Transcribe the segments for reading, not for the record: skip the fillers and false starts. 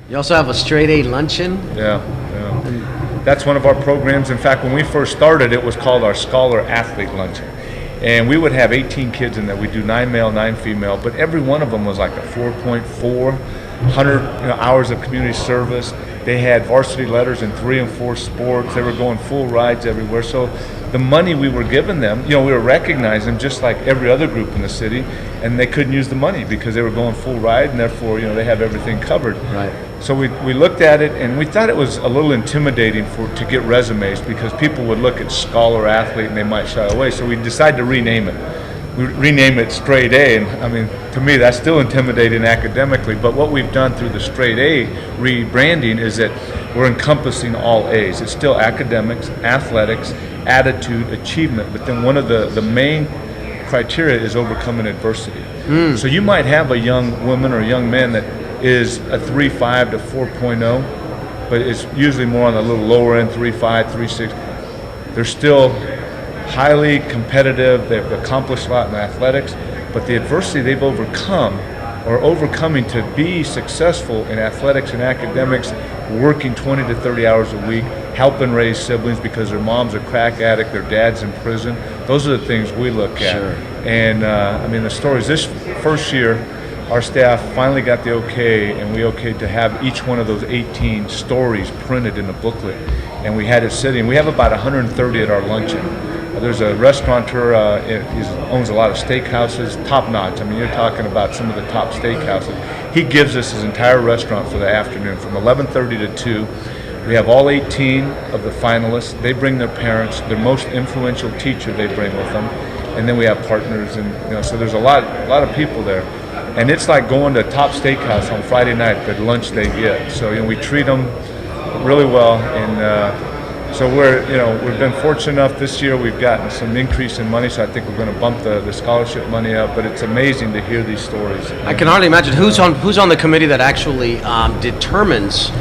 You also have a straight A luncheon? Yeah. That's one of our programs. In fact, when we first started, it was called our Scholar Athlete Luncheon. And we would have 18 kids in there. We do 9 male, 9 female, but every one of them was like a 4.4, 100 hours of community service. They had varsity letters in 3 and 4 sports. They were going full rides everywhere. So the money we were giving them, we were recognizing them just like every other group in the city, and they couldn't use the money because they were going full ride, and therefore, they have everything covered. Right. So we looked at it, and we thought it was a little intimidating to get resumes because people would look at Scholar Athlete and they might shy away. So we decided to rename it. We rename it Straight A, and to me that's still intimidating academically, but what we've done through the Straight A rebranding is that we're encompassing all A's. It's still academics, athletics, attitude, achievement, but then one of the main criteria is overcoming adversity. So you might have a young woman or a young man that is a 3.5 to 4.0, but it's usually more on the little lower end, 3.5, 3.6. They're still highly competitive. They've accomplished a lot in athletics, but the adversity they've overcome or overcoming to be successful in athletics and academics, working 20 to 30 hours a week, helping raise siblings because their mom's a crack addict, their dad's in prison. Those are the things we look at. Sure. And the stories this first year, our staff finally got the okay, and we okayed to have each one of those 18 stories printed in a booklet, and we had it sitting. We have about 130 at our luncheon. There's a restaurateur, he owns a lot of steakhouses, top notch. You're talking about some of the top steakhouses. He gives us his entire restaurant for the afternoon from 11:30 to 2. We have all 18 of the finalists. They bring their parents, their most influential teacher they bring with them, and then we have partners, and so there's a lot of people there. And it's like going to a top steakhouse on Friday night, the lunch they get. So we treat them really well, and so we've been fortunate enough this year. We've gotten some increase in money, so I think we're going to bump the scholarship money up. But it's amazing to hear these stories. I can hardly imagine who's on the committee that actually determines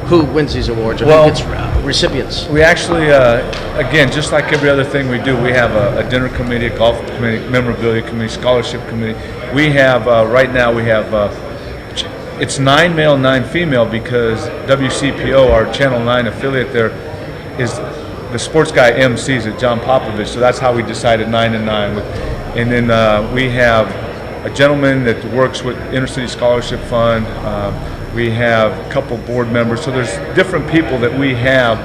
who wins these awards or who gets recipients. We actually, again, just like every other thing we do, we have a dinner committee, a golf committee, memorabilia committee, scholarship committee. We have right now it's 9 male, 9 female because WCPO, our Channel 9 affiliate there, is the sports guy MCs at John Popovich, so that's how we decided 9 and 9. And then we have a gentleman that works with Inner City Scholarship Fund. We have a couple board members, so there's different people that we have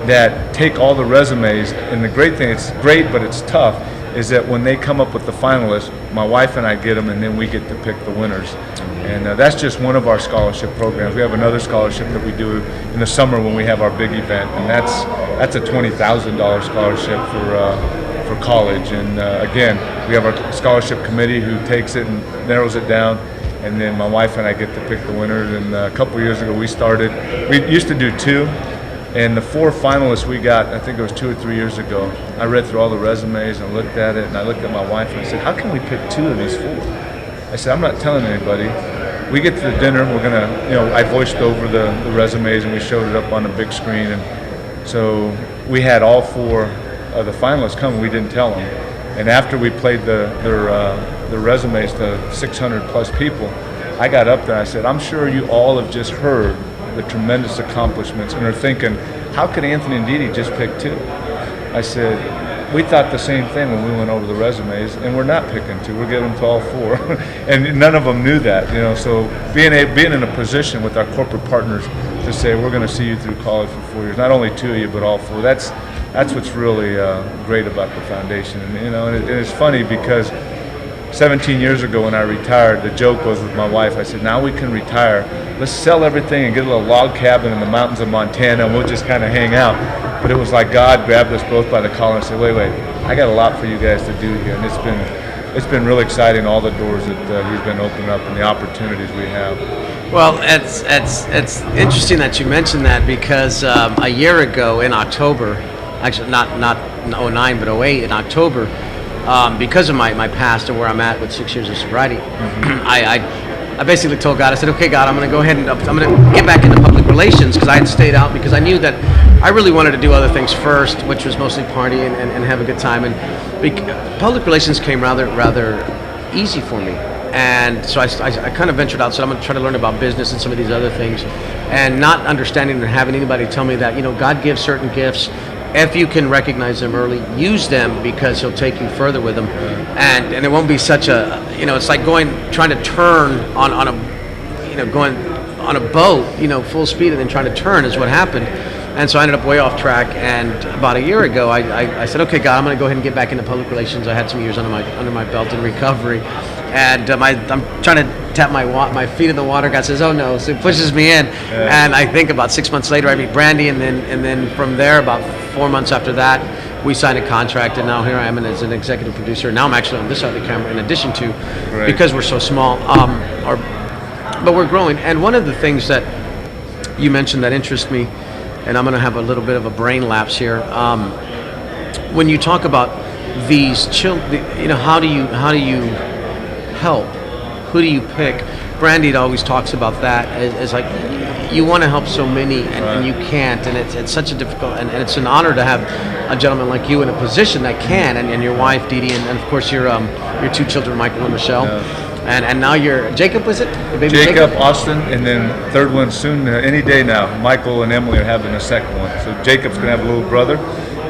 that take all the resumes. And the great thing, it's great but it's tough, is that when they come up with the finalists, my wife and I get them, and then we get to pick the winners. And that's just one of our scholarship programs. We have another scholarship that we do in the summer when we have our big event, and that's a $20,000 scholarship for college. And again, we have our scholarship committee who takes it and narrows it down, and then my wife and I get to pick the winners. And a couple of years ago we used to do 2, and the 4 finalists we got, I think it was 2 or 3 years ago. I read through all the resumes and looked at it, and I looked at my wife and I said, how can we pick 2 of these 4? I said, I'm not telling anybody. We get to the dinner, we're gonna, I voiced over the resumes and we showed it up on a big screen, and so we had all 4 of the finalists come, and we didn't tell them. And after we played their resumes to 600 plus people, I got up there and I said, I'm sure you all have just heard the tremendous accomplishments and are thinking, how could Anthony and Dee Dee just pick 2? I said, we thought the same thing when we went over the resumes, and we're not picking 2. We're giving them to all 4, and none of them knew that. So being in a position with our corporate partners to say we're going to see you through college for 4 years, not only 2 of you but all 4. That's what's really great about the foundation, and it's funny because 17 years ago when I retired, the joke was with my wife, I said, now we can retire. Let's sell everything and get a little log cabin in the mountains of Montana, and we'll just kind of hang out. But it was like God grabbed us both by the collar and said, wait, I got a lot for you guys to do here. And it's been really exciting, all the doors that he's been opening up and the opportunities we have. Well, it's interesting that you mentioned that because a year ago in October, actually not 09 but 08 in October, because of my past and where I'm at with 6 years of sobriety, I basically told God, I said, okay, God, I'm going to go ahead and I'm going to get back into public relations because I had stayed out because I knew that I really wanted to do other things first, which was mostly party and have a good time. And public relations came rather easy for me. And so I kind of ventured out, so I'm going to try to learn about business and some of these other things. and not understanding and having anybody tell me that, God gives certain gifts. If you can recognize them early, use them, because he'll take you further with them, and it won't be such a, it's like trying to turn on a, going on a boat, full speed, and then trying to turn is what happened. And so I ended up way off track, and about a year ago, I said, okay, God, I'm going to go ahead and get back into public relations. I had some years under my belt in recovery, and I'm trying to tap my feet in the water. God says, oh no, so it pushes me in, and I think about 6 months later, I meet Brandy, and then from there, about 4 months after that, we signed a contract, and now here I am as an executive producer. Now I'm actually on this side of the camera, in addition to, because we're so small, but we're growing. And one of the things that you mentioned that interests me, and I'm going to have a little bit of a brain lapse here. When you talk about these children, how do you help? Who do you pick? Brandy always talks about that as like, you want to help so many, and you can't, and it's such a difficult, and it's an honor to have a gentleman like you in a position that can, and your wife Dee Dee, and of course your 2 children, Michael and Michelle. And now you're Jacob, was it? The baby Jacob, Austin, and then third one soon, any day now. Michael and Emily are having a second one. So Jacob's going to have a little brother,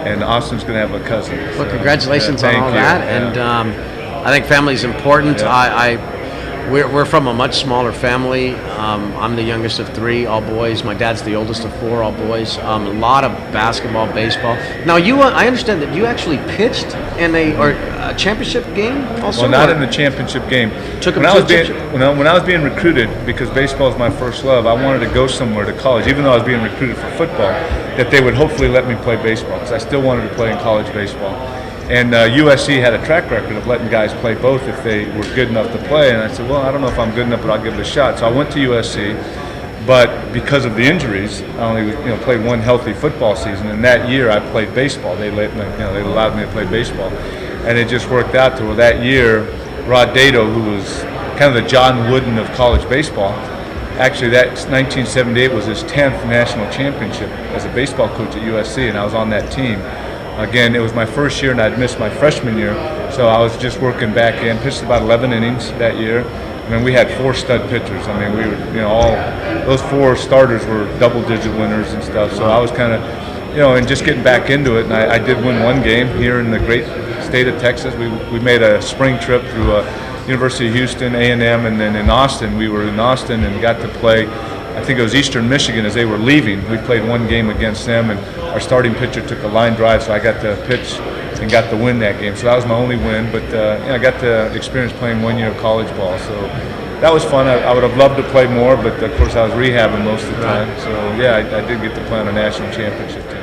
and Austin's going to have a cousin. Well, congratulations on all that. And I think family is important. We're from a much smaller family. I'm the youngest of 3, all boys. My dad's the oldest of 4, all boys. A lot of basketball, baseball. Now, I understand that you actually pitched in a championship game also? Well, not in the championship game. When I was being recruited, because baseball is my first love, I wanted to go somewhere to college, even though I was being recruited for football, that they would hopefully let me play baseball, because I still wanted to play in college baseball. And USC had a track record of letting guys play both if they were good enough to play. And I said, well, I don't know if I'm good enough, but I'll give it a shot. So I went to USC, but because of the injuries, I only played one healthy football season. And that year, I played baseball. They allowed me to play baseball, and it just worked out to where that year, Rod Dato, who was kind of the John Wooden of college baseball, actually that 1978 was his 10th national championship as a baseball coach at USC, and I was on that team. Again, it was my first year, and I'd missed my freshman year, so I was just working back in. Pitched about 11 innings that year. I mean, we had 4 stud pitchers. I mean, we were, all those 4 starters were double-digit winners and stuff. So I was kind of, and just getting back into it. And I did win one game here in the great state of Texas. We made a spring trip through University of Houston, A&M, and then in Austin. We were in Austin and got to play. I think it was Eastern Michigan as they were leaving. We played one game against them, and our starting pitcher took a line drive, so I got to pitch and got to win that game. So that was my only win, but I got to experience playing 1 year of college ball. So that was fun. I would have loved to play more, but of course I was rehabbing most of the time. So yeah, I did get to play on a national championship team.